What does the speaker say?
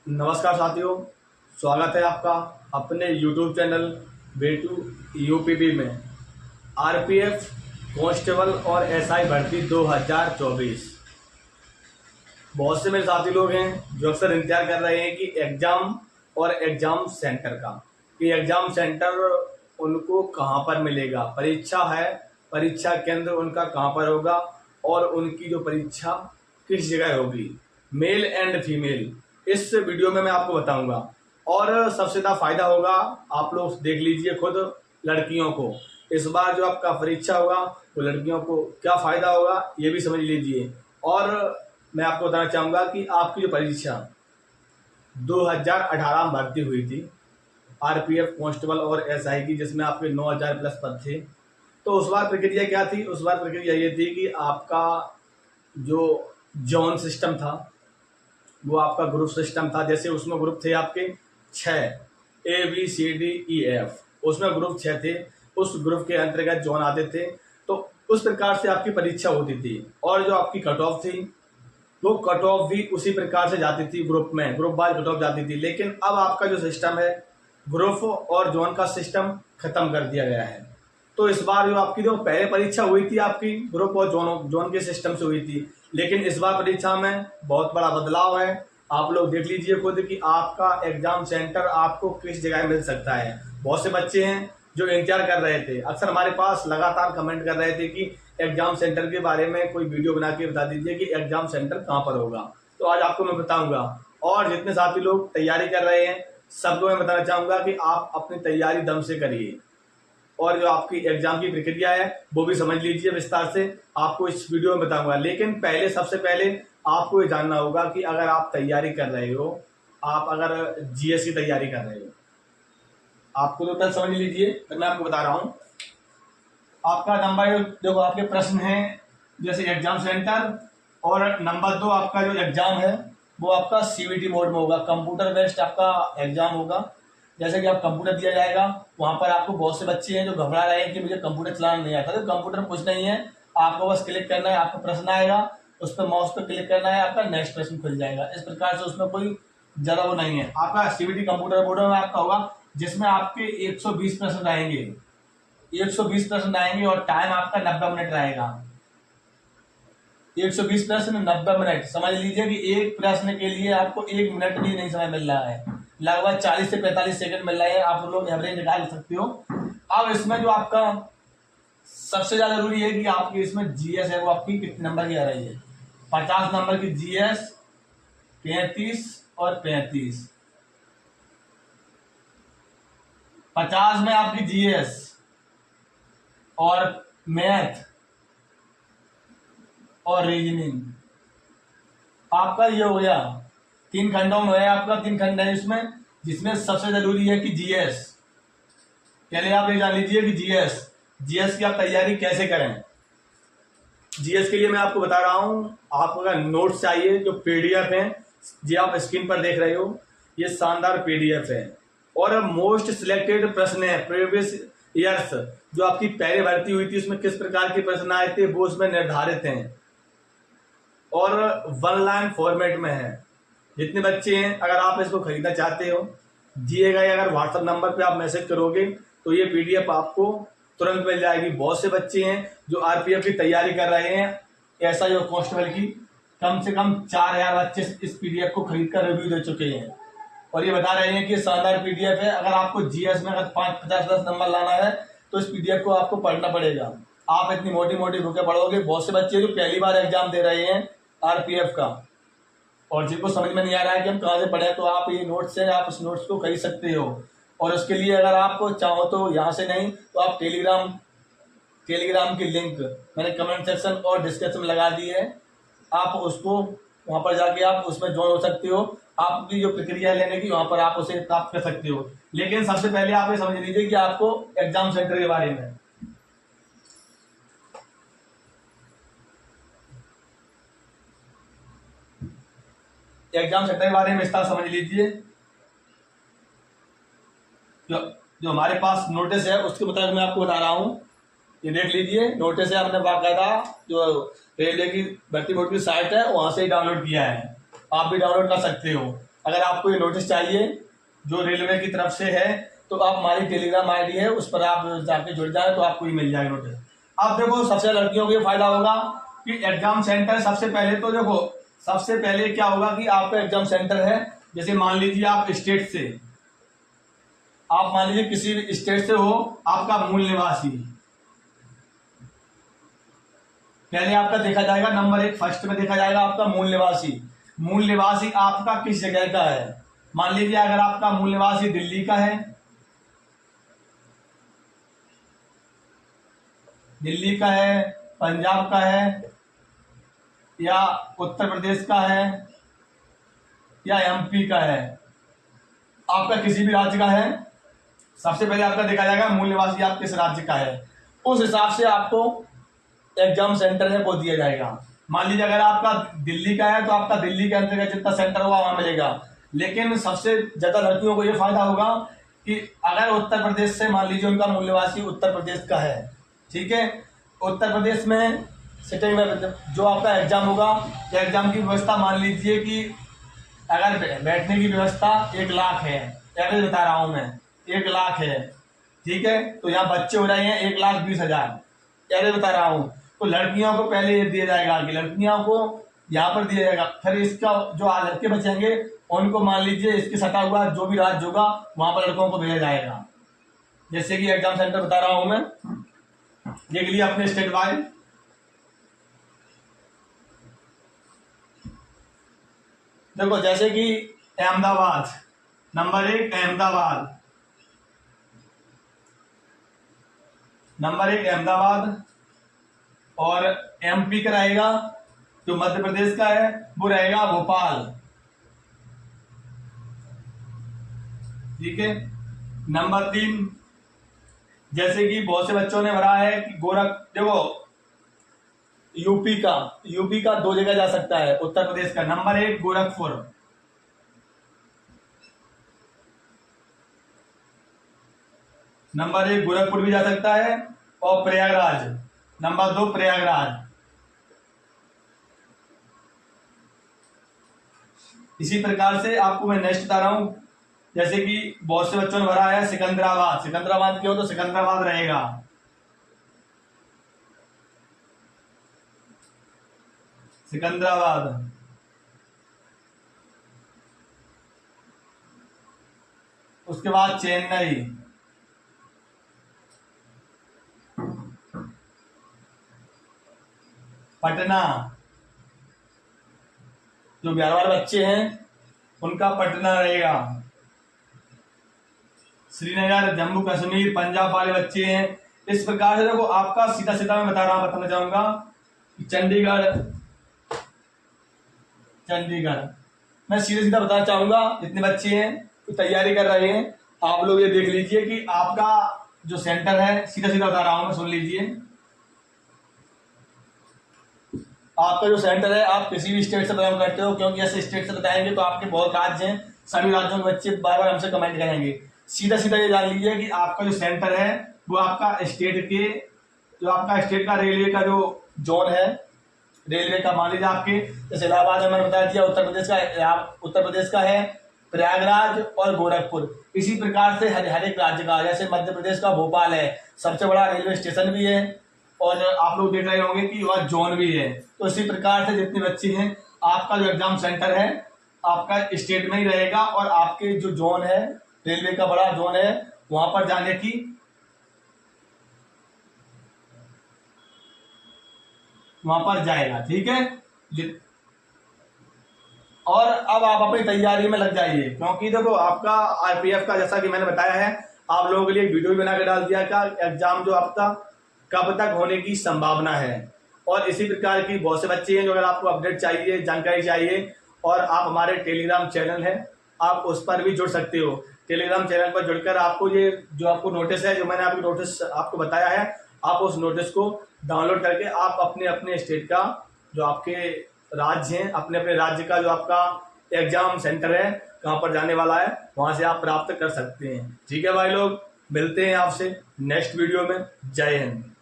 नमस्कार साथियों, स्वागत है आपका अपने YouTube चैनल बेटू यूपीपी में। आरपीएफ कांस्टेबल और एसआई भर्ती 2024। बहुत से मेरे साथी लोग हैं जो अक्सर इंतजार कर रहे हैं कि एग्ज़ाम और एग्ज़ाम सेंटर का, कि एग्ज़ाम सेंटर उनको कहाँ पर मिलेगा, परीक्षा है, परीक्षा केंद्र उनका कहाँ पर होगा और उनकी जो परीक्षा किस जगह होगी, मेल एंड फीमेल। इस वीडियो में मैं आपको बताऊंगा और सबसे ज़्यादा फायदा होगा, आप लोग देख लीजिए खुद, लड़कियों को। इस बार जो आपका परीक्षा होगा वो लड़कियों को क्या फ़ायदा होगा ये भी समझ लीजिए। और मैं आपको बताना चाहूँगा कि आपकी जो परीक्षा 2018 में भर्ती हुई थी आरपीएफ कांस्टेबल और एसआई की, जिसमें आपके 9000 प्लस पद थे, तो उस बार प्रक्रिया क्या थी? उस बार प्रक्रिया ये थी कि आपका जो जोन सिस्टम था वो आपका ग्रुप सिस्टम था। जैसे उसमें ग्रुप थे आपके 6, ABCDEF, उसमें ग्रुप 6 थे। उस ग्रुप के अंतर्गत जोन आते थे, तो उस प्रकार से आपकी परीक्षा होती थी। और जो आपकी कट ऑफ थी वो कट ऑफ भी उसी प्रकार से जाती थी, ग्रुप में ग्रुप वाइज कट ऑफ जाती थी। लेकिन अब आपका जो सिस्टम है, ग्रुप और जोन का सिस्टम खत्म कर दिया गया है। तो इस बार जो आपकी जो पहले परीक्षा हुई थी आपकी ग्रुप और जोन के सिस्टम से हुई थी, लेकिन इस बार परीक्षा में बहुत बड़ा बदलाव है। आप लोग देख लीजिए खुद कि आपका एग्जाम सेंटर आपको किस जगह मिल सकता है। बहुत से बच्चे हैं जो इंतजार कर रहे थे, अक्सर हमारे पास लगातार कमेंट कर रहे थे कि एग्जाम सेंटर के बारे में कोई वीडियो बना के बता दीजिए कि एग्जाम सेंटर कहाँ पर होगा। तो आज आपको मैं बताऊंगा। और जितने साथी लोग तैयारी कर रहे हैं सबको मैं बताना चाहूंगा कि आप अपनी तैयारी दम से करिए और जो आपकी एग्जाम की प्रक्रिया है वो भी समझ लीजिए विस्तार से, आपको इस वीडियो में बताऊंगा। लेकिन पहले सबसे पहले आपको ये जानना होगा कि अगर आप तैयारी कर रहे हो, आप अगर जीएस की तैयारी कर रहे हो, आपको तो पहले समझ लीजिए, फिर मैं आपको बता रहा हूँ। आपका नंबर देखो, आपके प्रश्न हैं जैसे एग्जाम सेंटर, और नंबर 2 आपका जो एग्जाम है वो आपका सीबीटी मोड में होगा, कंप्यूटर बेस्ड आपका एग्जाम होगा। जैसे कि आप कंप्यूटर दिया जाएगा, वहां पर आपको बहुत से बच्चे हैं जो घबरा रहे हैं कि मुझे कंप्यूटर चलाना नहीं आता। तो कंप्यूटर में कुछ नहीं है, आपको बस क्लिक करना है, आपका प्रश्न आएगा, उस पर माउस पे क्लिक करना है, आपका नेक्स्ट प्रश्न खुल जाएगा। इस प्रकार से उसमें कोई ज्यादा वो नहीं है। आपका सीबीटी कंप्यूटर बोर्ड में आपका होगा, जिसमें आपके 120 प्रश्न रहेंगे, 120 प्रश्न आएंगे और टाइम आपका 90 मिनट रहेगा। 120 प्रश्न 90 मिनट, समझ लीजिए कि एक प्रश्न के लिए आपको 1 मिनट भी नहीं समय मिल रहा है, लगभग 40 से 45 सेकंड मिल रहा है। आप लोग एवरेज निकाल सकते हो। अब इसमें जो आपका सबसे ज्यादा जरूरी है कि आपकी इसमें जीएस है वो आपकी कितने नंबर की आ रही है? 50 नंबर की जीएस, 33 और 35। 50 में आपकी जीएस और मैथ और रीजनिंग, आपका ये हो गया 3 खंडों में है। आपका 3 खंड है इसमें, जिसमें सबसे जरूरी है कि जीएस। पहले आप ये जान लीजिए कि जीएस की आप तैयारी कैसे करें। जीएस के लिए मैं आपको बता रहा हूं, आपका नोट्स चाहिए जो पीडीएफ है, जी आप स्क्रीन पर देख रहे हो, ये शानदार पीडीएफ है और मोस्ट सिलेक्टेड प्रश्न है प्रीवियस ईयर्स, जो आपकी पहले भर्ती हुई थी उसमें किस प्रकार के प्रश्न आए थे वो उसमें निर्धारित हैं और 1 लाइन फॉर्मेट में है। जितने बच्चे हैं, अगर आप इसको खरीदना चाहते हो, दिए गए अगर व्हाट्सएप नंबर पे आप मैसेज करोगे तो ये पीडीएफ आपको तुरंत मिल जाएगी। बहुत से बच्चे हैं जो आरपीएफ की तैयारी कर रहे हैं, एसआई और कांस्टेबल की, कम से कम 4000 बच्चे इस पीडीएफ को खरीद कर रिव्यू दे चुके हैं और ये बता रहे हैं कि शानदार पीडीएफ है। अगर आपको जीएस में अगर 50-10 नंबर लाना है तो इस पीडीएफ को आपको पढ़ना पड़ेगा। आप इतनी मोटी मोटी बुकें पढ़ोगे, बहुत से बच्चे जो पहली बार एग्जाम दे रहे हैं आरपीएफ का और जिनको समझ में नहीं आ रहा है कि हम कहाँ से पढ़े, तो आप ये नोट्स है, आप इस नोट्स को खरीद सकते हो। और उसके लिए अगर आप चाहो तो यहाँ से नहीं तो आप टेलीग्राम की लिंक मैंने कमेंट सेक्शन और डिस्क्रिप्शन में लगा दी है, आप उसको वहां पर जाके आप उसमें ज्वाइन हो सकते हो। आपकी जो प्रक्रिया लेने की वहां पर आप उसे प्राप्त कर सकते हो। लेकिन सबसे पहले आप ये समझ लीजिए कि आपको एग्जाम सेंटर के बारे में, एग्जाम सेंटर के बारे में विस्तार समझ लीजिए। जो हमारे पास नोटिस है उसके मुताबिक मैं आपको बता रहा हूँ, ये देख लीजिए। नोटिस है, हमने बाकायदा जो रेलवे की भर्ती बोर्ड की साइट है वहां से ही डाउनलोड किया है, आप भी डाउनलोड कर सकते हो। अगर आपको ये नोटिस चाहिए जो रेलवे की तरफ से है तो आप हमारी टेलीग्राम आईडी है उस पर आप जाके जुड़ जाए तो आपको ही मिल जाएगा नोटिस। अब देखो सबसे लड़कियों को ये फायदा होगा कि एग्जाम सेंटर सबसे पहले तो देखो सबसे पहले क्या होगा कि आपका एग्जाम सेंटर है, जैसे मान लीजिए आप स्टेट से, आप मान लीजिए किसी भी स्टेट से हो, आपका मूल निवासी पहले आपका देखा जाएगा, नंबर 1 फर्स्ट में देखा जाएगा आपका मूल निवासी। मूल निवासी आपका किस जगह का है। मान लीजिए अगर आपका मूल निवासी दिल्ली का है, दिल्ली का है, पंजाब का है, या उत्तर प्रदेश का है, या एमपी का है, आपका किसी भी राज्य का है, सबसे पहले आपका देखा जाएगा मूल निवासी आप किस राज्य का है, उस हिसाब से आपको एग्जाम सेंटर है वो दिया जाएगा। मान लीजिए अगर आपका दिल्ली का है तो आपका दिल्ली के अंतर्गत जितना सेंटर होगा वहां मिलेगा। लेकिन सबसे ज्यादा लड़कियों को ये फायदा होगा कि अगर उत्तर प्रदेश से मान लीजिए उनका मूल निवासी उत्तर प्रदेश का है, ठीक है, उत्तर प्रदेश में सिटिंग में जो आपका एग्जाम होगा, एग्जाम की व्यवस्था मान लीजिए कि अगर बैठने की व्यवस्था 1 लाख है, एवरेज बता रहा हूं मैं, 1 लाख है, ठीक है, तो यहाँ बच्चे हो रहे हैं 1,20,000, एवरेज बता रहा हूँ। तो लड़कियों को पहले ये दिया जाएगा कि लड़कियों को यहाँ पर दिया जाएगा, फिर इसका जो आज लड़के बचेंगे उनको मान लीजिए इसके सटा हुआ जो भी राज्य होगा वहां पर लड़कों को भेजा जाएगा। जैसे कि एग्जाम सेंटर बता रहा हूं मैं, देख लिया अपने स्टेट वाइज। देखो जैसे कि अहमदाबाद, नंबर 1 अहमदाबाद, नंबर 1 अहमदाबाद, और एमपी का रहेगा जो मध्य प्रदेश का है वो रहेगा भोपाल, ठीक है। नंबर 3 जैसे कि बहुत से बच्चों ने भरा है कि देखो यूपी का 2 जगह जा सकता है, उत्तर प्रदेश का, नंबर 1 गोरखपुर, नंबर 1 गोरखपुर भी जा सकता है, और प्रयागराज, नंबर 2 प्रयागराज। इसी प्रकार से आपको मैं नेक्स्ट बता रहा हूं, जैसे कि बहुत से बच्चों ने भरा है सिकंदराबाद क्यों, तो सिकंदराबाद रहेगा, सिकंदराबाद। उसके बाद चेन्नई, पटना, जो बिहार वाले बच्चे हैं उनका पटना रहेगा, श्रीनगर, जम्मू कश्मीर, पंजाब वाले बच्चे हैं। इस प्रकार से देखो आपका सीधा सीधा मैं बताना चाहूंगा कि चंडीगढ़ मैं सीधा सीधा बताना चाहूंगा, जितने बच्चे हैं तो तैयारी कर रहे हैं आप लोग ये देख लीजिए कि आपका जो सेंटर है, सीधा सीधा बता रहा हूं मैं, सुन लीजिए, आपका जो सेंटर है आप किसी भी स्टेट से बिलोंग करते हो, क्योंकि ऐसे स्टेट से बताएंगे तो आपके बहुत राज्य हैं, सभी राज्यों के बच्चे बार बार हमसे कमेंट करेंगे। सीधा सीधा ये जान लीजिए कि आपका जो सेंटर है वो आपका स्टेट का रेलवे का जो जोन है, रेलवे का मान लीजिए आपके, जैसे इलाहाबाद में मैंने बता दिया उत्तर प्रदेश का है प्रयागराज और गोरखपुर। इसी प्रकार से हर एक राज्य का, जैसे मध्य प्रदेश का भोपाल है, सबसे बड़ा रेलवे स्टेशन भी है, और आप लोग देख रहे होंगे कि वह जोन भी है। तो इसी प्रकार से जितने बच्चे हैं आपका जो एग्जाम सेंटर है आपका स्टेट में ही रहेगा, और आपके जो जोन है, रेलवे का बड़ा जोन है, वहां पर जाने की वहां पर जाएगा, ठीक है। और अब आप अपनी तैयारी में लग जाइए, क्योंकि देखो आपका आरपीएफ का, जैसा कि मैंने बताया है, आप लोगों के लिए वीडियो भी बना के डाल दिया का एग्जाम जो आपका कब तक होने की संभावना है। और इसी प्रकार की बहुत से बच्चे हैं जो अगर आपको अपडेट चाहिए, जानकारी चाहिए, और आप हमारे टेलीग्राम चैनल है आप उस पर भी जुड़ सकते हो। टेलीग्राम चैनल पर जुड़कर आपको ये जो आपको नोटिस है, जो मैंने आपको नोटिस आपको बताया है, आप उस नोटिस को डाउनलोड करके आप अपने अपने स्टेट का, जो आपके राज्य हैं, अपने अपने राज्य का जो आपका एग्जाम सेंटर है कहाँ पर जाने वाला है, वहां से आप प्राप्त कर सकते हैं। ठीक है भाई लोग, मिलते हैं आपसे नेक्स्ट वीडियो में। जय हिंद।